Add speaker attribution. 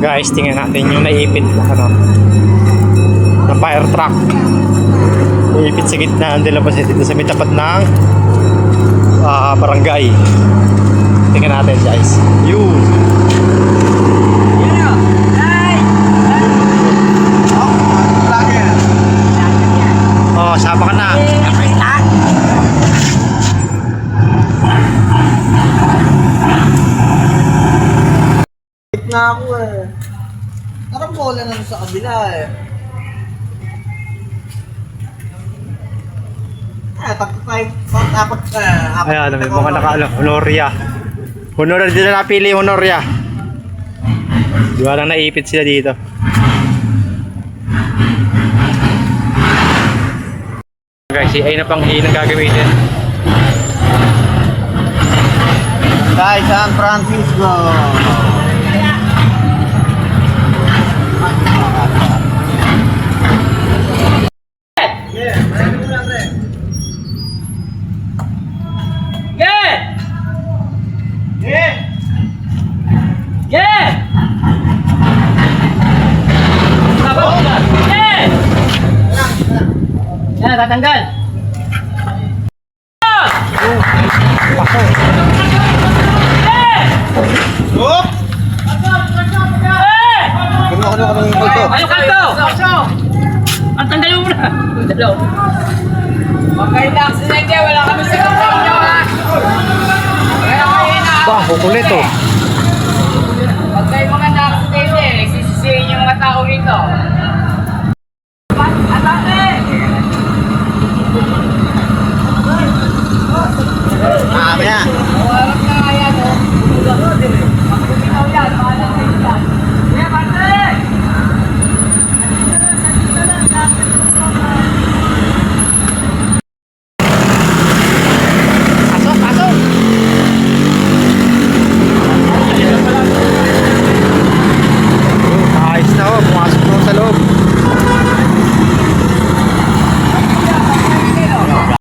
Speaker 1: guys, tingnan natin yung naipit na na fire truck. Naipit sa gitna ng Dela Paz dito sa may tapat ng barangay. Tingnan natin guys. Yun. Oh, saba ka na.
Speaker 2: Na ako eh. Parang bola na sa kabila eh. Apat.
Speaker 1: Ayan, may mga Honoria. Honoria, dito na napili yung Honoria. Di ba lang naipit sila dito. Guys, ay na pang hinang gagamitin.
Speaker 2: Guys, San Francisco.
Speaker 3: Yan, tatanggal.
Speaker 2: Ano
Speaker 3: kanto? Ang tanggal mo na. Huwag kayo na-accidente, wala kami sa kapag nyo ha. Kaya kayo na.
Speaker 1: Bah, kukulit oh.
Speaker 3: Huwag kayo mga na-accidente, nagsisisihin yung mga tao rito. Atake!
Speaker 2: Ah,